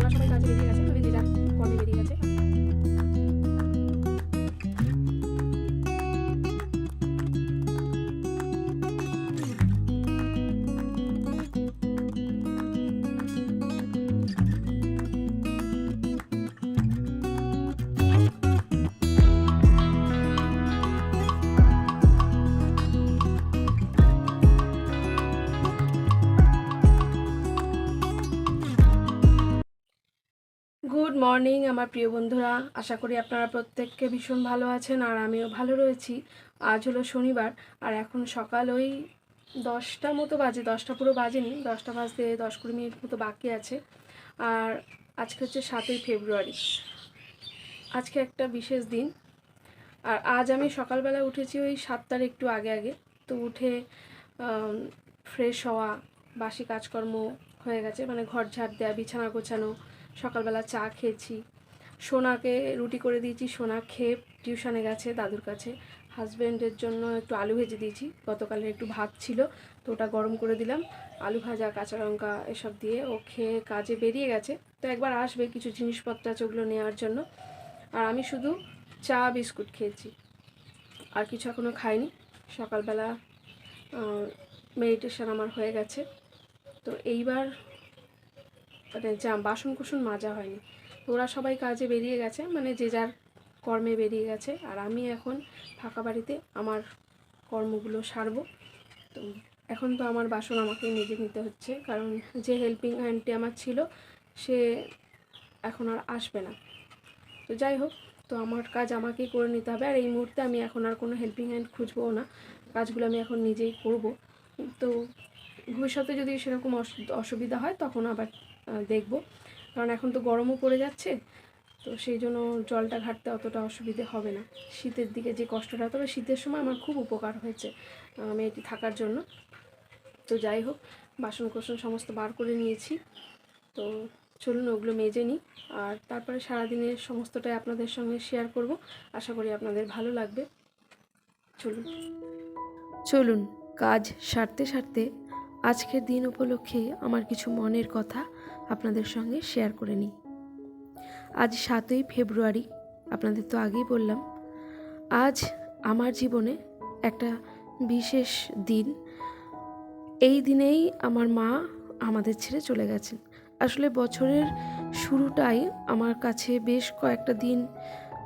ওরা সবাই কাজে বেরিয়ে গেছে, মানে যে যার কর্মে বেরিয়ে গেছে। গুড মর্নিং আমার প্রিয় বন্ধুরা, আশা করি আপনারা প্রত্যেককে ভীষণ ভালো আছেন আর আমিও ভালো রয়েছি। আজ হলো শনিবার আর এখন সকাল ওই 10টা মতো বাজে, 10টা পুরো বাজেনি, 10টা বাজতে 10-20 মিনিট মতো বাকি আছে। আর আজকে হচ্ছে 7ই ফেব্রুয়ারি, আজকে একটা বিশেষ দিন। আর আজ আমি সকালবেলা উঠেছি ওই 7টার একটু আগে আগে, তো উঠে ফ্রেশ হওয়া, বাসি কাজকর্ম হয়ে গেছে, মানে ঘর ঝাড় দেওয়া, বিছানা গোছানো, সকালবেলা চা খেয়েছি, সোনাকে রুটি করে দিয়েছি, সোনা খেয়ে টিউশনে গেছে দাদুর কাছে। হাজব্যান্ডের জন্য একটু আলু ভেজে দিয়েছি, গতকালের একটু ভাত ছিল তো ওটা গরম করে দিলাম, আলু ভাজা, কাঁচা লঙ্কা এসব দিয়ে ও খেয়ে কাজে বেরিয়ে গেছে। তো একবার আসবে, কিছু জিনিসপত্র আছে ওগুলো নেওয়ার জন্য। আর আমি শুধু চা বিস্কুট খেয়েছি, আর কিছু এখনও খাইনি। সকালবেলা মেডিটেশন আমার হয়ে গেছে, তো এইবার মানে বাসন কুসন মাজা হয়নি। ওরা সবাই কাজে বেরিয়ে গেছে, মানে যে যার কর্মে বেরিয়ে গেছে, আর আমি এখন ফাঁকা বাড়িতে আমার কর্মগুলো সারবো। তো এখন তো আমার বাসন আমাকেই মেজে নিতে হচ্ছে, কারণ যে হেল্পিং হ্যান্ডটি আমার ছিল সে এখন আর আসবে না। তো যাই হোক, তো আমার কাজ আমাকেই করে নিতে হবে, আর এই মুহূর্তে আমি এখন আর কোনো হেল্পিং হ্যান্ড খুঁজবও না, কাজগুলো আমি এখন নিজেই করব। তো ভবিষ্যতে যদি সেরকম অসুবিধা হয় তখন আবার দেখব, কারণ এখন তো গরমও পড়ে যাচ্ছে, তো সেই জন্য জলটা ঘাটতে অতটা অসুবিধে হবে না। শীতের দিকে যে কষ্টটা, তবে শীতের সময় আমার খুব উপকার হয়েছে মেয়েটি থাকার জন্য। তো যাই হোক, বাসন কোসন সমস্ত বার করে নিয়েছি, তো চলুন ওগুলো মেজে নিই, আর তারপরে সারাদিনের সমস্তটাই আপনাদের সঙ্গে শেয়ার করব। আশা করি আপনাদের ভালো লাগবে। চলুন কাজ সারতে সারতে আজকের দিন উপলক্ষে আমার কিছু মনের কথা আপনাদের সঙ্গে শেয়ার করে নিই। আজ 7ই ফেব্রুয়ারি, আপনাদের তো আগেই বললাম। আজ আমার জীবনে একটা বিশেষ দিন। এই দিনেই আমার মা আমাদের ছেড়ে চলে গেছেন। আসলে বছরের শুরুটাই আমার কাছে বেশ কয়েকটা দিন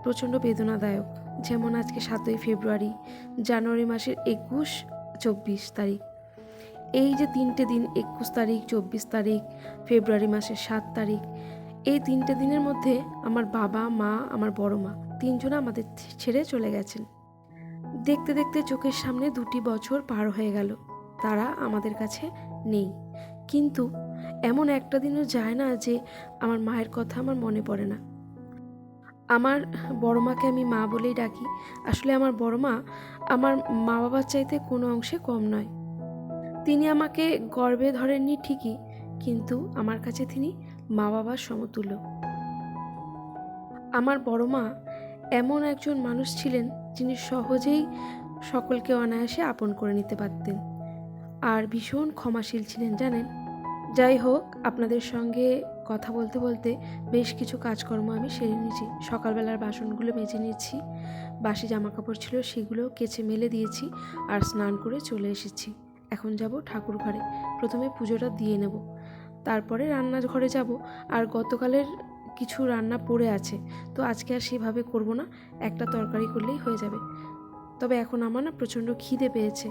প্রচণ্ড বেদনাদায়ক। যেমন আজকে 7ই ফেব্রুয়ারি, জানুয়ারি মাসের 21-24 তারিখ, এই যে 3টে দিন, 21 তারিখ, 24 তারিখ, ফেব্রুয়ারি মাসের 7 তারিখ, এই 3টে দিনের মধ্যে আমার বাবা, মা, আমার বড় মা, 3জনা আমাদের ছেড়ে চলে গেছেন। দেখতে দেখতে চোখের সামনে 2টি বছর পার হয়ে গেল, তারা আমাদের কাছে নেই। কিন্তু এমন একটা দিনও যায় না যে আমার মায়ের কথা আমার মনে পড়ে না। আমার বড় মাকে আমি মা বলেই ডাকি। আসলে আমার বড় মা আমার মা বাবার চাইতে কোনো অংশে কম নয়। তিনি আমাকে গর্বে ধরেননি ঠিকই, কিন্তু আমার কাছে তিনি মা বাবার সমতুল্য। আমার বড় মা এমন একজন মানুষ ছিলেন যিনি সহজেই সকলকে অনায়াসে আপন করে নিতে পারতেন, আর ভীষণ ক্ষমাশীল ছিলেন জানেন। যাই হোক, আপনাদের সঙ্গে কথা বলতে বলতে বেশ কিছু কাজকর্ম আমি সেরে নিয়েছি। সকালবেলার বাসনগুলো মেজে নিয়েছি, বাসি জামাকাপড় ছিল সেগুলো কেচে মেলে দিয়েছি, আর স্নান করে চলে এসেছি। এখন যাব ঠাকুর ঘরে, প্রথমে পুজোটা দিয়ে নেব, তারপরে রান্নার ঘরে যাব। আর গতকালের কিছু রান্না পড়ে আছে, তো আজকে আর সেভাবে করব না, একটা তরকারি করলেই হয়ে যাবে। তবে এখন আমার না প্রচণ্ড খিদে পেয়েছে।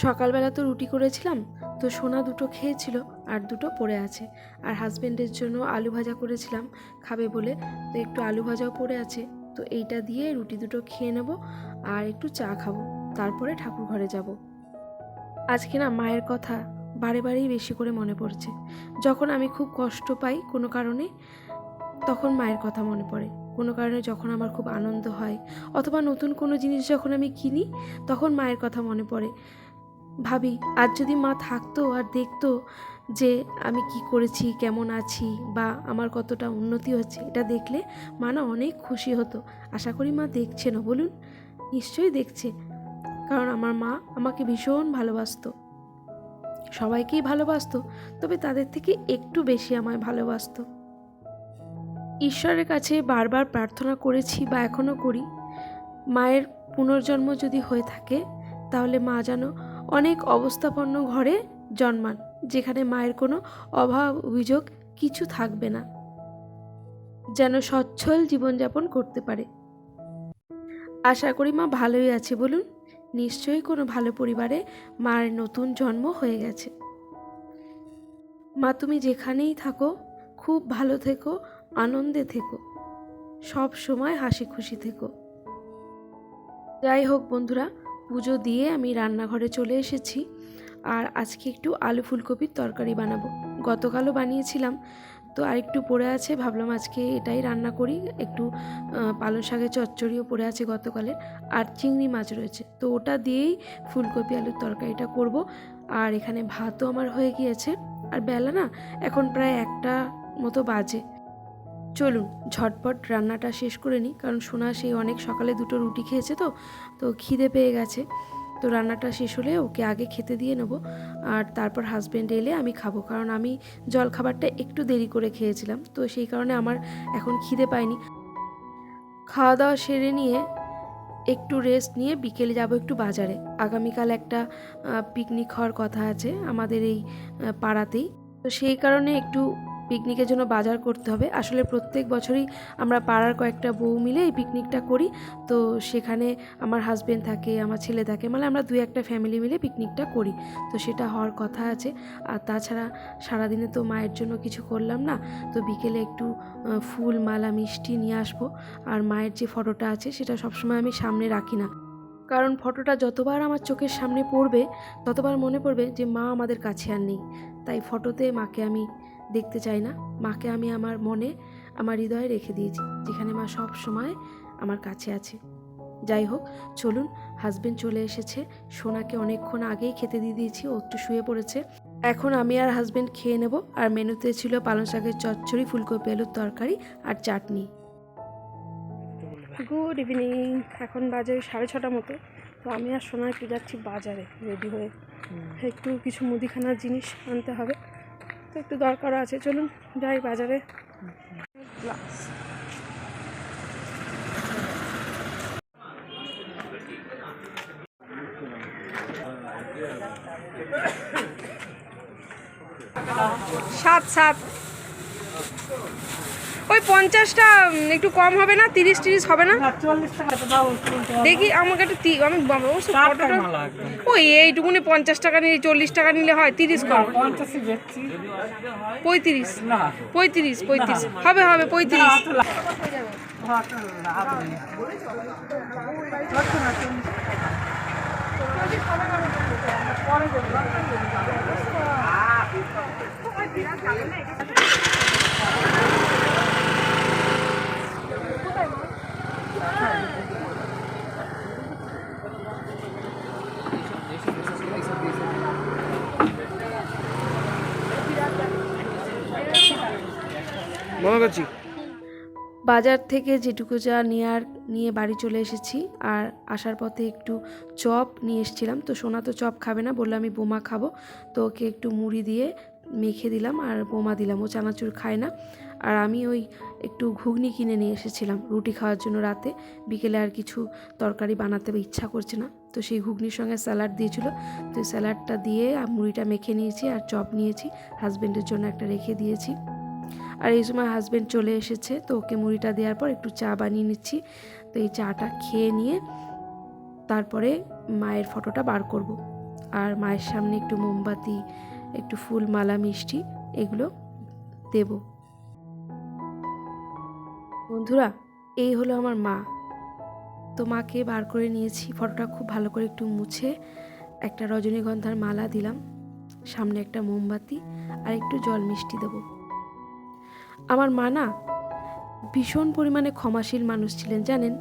সকালবেলা তো রুটি করেছিলাম, তো সোনা 2টো খেয়েছিল আর 2টো পড়ে আছে। আর হাজব্যান্ডের জন্য আলু ভাজা করেছিলাম খাবে বলে, তো একটু আলু ভাজাও পড়ে আছে। তো এইটা দিয়ে রুটি 2টো খেয়ে নেব আর একটু চা খাবো, তারপরে ঠাকুর ঘরে যাব। আজকে না মায়ের কথা বারে বারেই বেশি করে মনে পড়ছে। যখন আমি খুব কষ্ট পাই কোনো কারণে, তখন মায়ের কথা মনে পড়ে। কোনো কারণে যখন আমার খুব আনন্দ হয়, অথবা নতুন কোনো জিনিস যখন আমি কিনি, তখন মায়ের কথা মনে পড়ে। ভাবি আজ যদি মা থাকতো আর দেখতো যে আমি কি করেছি, কেমন আছি, বা আমার কতটা উন্নতি হচ্ছে, এটা দেখলে মা না অনেক খুশি হতো। আশা করি মা দেখছে না, বলুন? নিশ্চয়ই দেখছে, কারণ আমার মা আমাকে ভীষণ ভালোবাসতো, সবাইকেই ভালোবাসতো, তবে তাদের থেকে একটু বেশি আমায় ভালোবাসতো। ঈশ্বরের কাছে বারবার প্রার্থনা করেছি বা এখনও করি, মায়ের পুনর্জন্ম যদি হয়ে থাকে তাহলে মা যেন অনেক অবস্থাপন্ন ঘরে জন্মান, যেখানে মায়ের কোনো অভাব অভিযোগ কিছু থাকবে না, যেন সচ্ছল জীবনযাপন করতে পারে। আশা করি মা ভালোই আছে বলুন। নিশ্চয়ই কোনো ভালো পরিবারে মায়ের নতুন জন্ম হয়ে গেছে। মা তুমি যেখানেই থাকো খুব ভালো থেকো, আনন্দে থেকো, সব সময় হাসি খুশি থেকো। যাই হোক বন্ধুরা, পুজো দিয়ে আমি রান্নাঘরে চলে এসেছি। আর আজকে একটু আলু ফুলকপির তরকারি বানাবো। গতকালও বানিয়েছিলাম, তো আরেকটু পড়ে আছে, ভাবলাম আজকে এটাই রান্না করি। একটু পালং শাকের চচ্চড়িও পড়ে আছে গতকালের, আর চিংড়ি মাছ রয়েছে, তো ওটা দিয়েই ফুলকপি আলুর তরকারিটা করব। আর এখানে ভাতও আমার হয়ে গিয়েছে। আর বেলা না এখন প্রায় 1টা মতো বাজে। চলুন ঝটপট রান্নাটা শেষ করে নিই, কারণ সোনা সেই অনেক সকালে 2টো রুটি খেয়েছে, তো খিদে পেয়ে গেছে। তো রান্নাটা শেষ হলে ওকে আগে খেতে দিয়ে নেব, আর তারপর হাজব্যান্ড এলে আমি খাবো, কারণ আমি জল খাবারটা একটু দেরি করে খেয়েছিলাম, তো সেই কারণে আমার এখন খিদে পায়নি। খাওয়া দাওয়া সেরে নিয়ে একটু রেস্ট নিয়ে বিকেলে যাব একটু বাজারে। আগামীকাল একটা পিকনিক হওয়ার কথা আছে আমাদের এই পাড়াতেই, তো সেই কারণে একটু পিকনিকের জন্য বাজার করতে হবে। আসলে প্রত্যেক বছরই আমরা পাড়ার কয়েকটা বউ মিলে এই পিকনিকটা করি, তো সেখানে আমার হাজব্যান্ড থাকে, আমার ছেলে থাকে, মানে আমরা 2-1টা ফ্যামিলি মিলে পিকনিকটা করি, তো সেটা হওয়ার কথা আছে। আর তাছাড়া সারাদিনে তো মায়ের জন্য কিছু করলাম না, তো বিকেলে একটু ফুল মালা মিষ্টি নিয়ে আসবো। আর মায়ের যে ফটোটা আছে সেটা সবসময় আমি সামনে রাখি না, কারণ ফটোটা যতবার আমার চোখের সামনে পড়বে ততবার মনে পড়বে যে মা আমাদের কাছে আর নেই। তাই ফটোতে মাকে আমি দেখতে চাই না, মাকে আমি আমার মনে, আমার হৃদয়ে রেখে দিয়েছি, যেখানে মা সব সময় আমার কাছে আছে। যাই হোক, চলুন, হাজব্যান্ড চলে এসেছে, সোনাকে অনেকক্ষণ আগেই খেতে দিয়ে দিয়েছি, ও একটু শুয়ে পড়েছে। এখন আমি আর হাজব্যান্ড খেয়ে নেব। আর মেনুতে ছিল পালং শাকের চচ্চড়ি, ফুলকপি আলুর তরকারি আর চাটনি। Good evening. এখন বাজে 6:30 মতো, তো আমি আর সোনা একটু যাচ্ছি বাজারে রেডি হয়ে, একটু কিছু মুদিখানার জিনিস আনতে হবে, তো একটু দরকারও আছে। চলুন যাই বাজারে। সাত ওই 50টা একটু কম হবে না? 30 হবে না? দেখি আমাকে একটু আমি ওই এইটুকুনি 50 টাকা নিলে 40 টাকা নিলে হয়, 30 কম, 35 হবে 35। বাজার থেকে যেটুকু যা নিয়ে বাড়ি চলে এসেছি। আর আসার পথে একটু চপ নিয়ে এসেছিলাম, তো সোনা তো চপ খাবে না, বললো আমি বোমা খাবো, তো ওকে একটু মুড়ি দিয়ে মেখে দিলাম আর বোমা দিলাম, ও চানাচুর খায় না। আর আমি ওই একটু ঘুগনি কিনে নিয়ে এসেছিলাম রুটি খাওয়ার জন্য রাতে, বিকেলে আর কিছু তরকারি বানাতে ইচ্ছা করছে না, তো সেই ঘুগনির সঙ্গে স্যালাড দিয়েছিল, তো স্যালাডটা দিয়ে মুড়িটা মেখে নিয়েছি আর চপ নিয়েছি, হাজব্যান্ডের জন্য একটা রেখে দিয়েছি। আর এই সময় হাজব্যান্ড চলে এসেছে, তো ওকে মুড়িটা দেওয়ার পর একটু চা বানিয়ে নিচ্ছি। তো এই চাটা খেয়ে নিয়ে তারপরে মায়ের ফটোটা বার করব। আর মায়ের সামনে একটু মোমবাতি, একটু ফুল মালা মিষ্টি এগুলো দেব। বন্ধুরা, এই হলো আমার মা। তো মাকে বার করে নিয়েছি, ফটোটা খুব ভালো করে একটু মুছে একটা রজনীগন্ধার মালা দিলাম, সামনে একটা মোমবাতি আর একটু জল মিষ্টি দেবো। আমার মা না ভীষণ পরিমাণে ক্ষমাশীল মানুষ ছিলেন জানেন।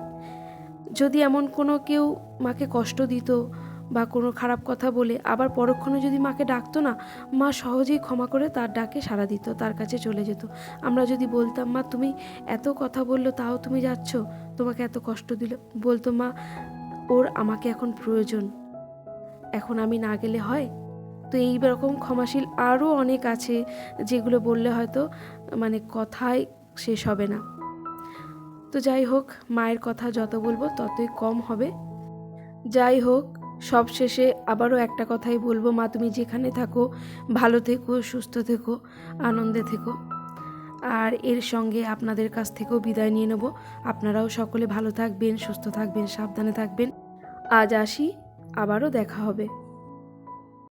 যদি এমন কোনো কেউ মাকে কষ্ট দিত বা কোনো খারাপ কথা বলে আবার পরক্ষণে যদি মাকে ডাকতো না, মা সহজেই ক্ষমা করে তার ডাকে সাড়া দিত, তার কাছে চলে যেত। আমরা যদি বলতাম মা তুমি এত কথা বললো তাও তুমি যাচ্ছ, তোমাকে এত কষ্ট দিল, বলতো মা ওর আমাকে এখন প্রয়োজন, এখন আমি না গেলে হয়। তো এই রকম ক্ষমাশীল আরও অনেক আছে, যেগুলো বললে হয়তো মানে কথায় শেষ হবে না। তো যাই হোক, মায়ের কথা যত বলবো ততই কম হবে। যাই হোক, সব শেষে আবারও একটা কথাই বলবো, মা তুমি যেখানে থাকো ভালো থেকো, সুস্থ থেকো, আনন্দে থেকো। আর এর সঙ্গে আপনাদের কাছ থেকেও বিদায় নিয়ে নেব। আপনারাও সকলে ভালো থাকবেন, সুস্থ থাকবেন, সাবধানে থাকবেন। আজ আসি, আবারও দেখা হবে।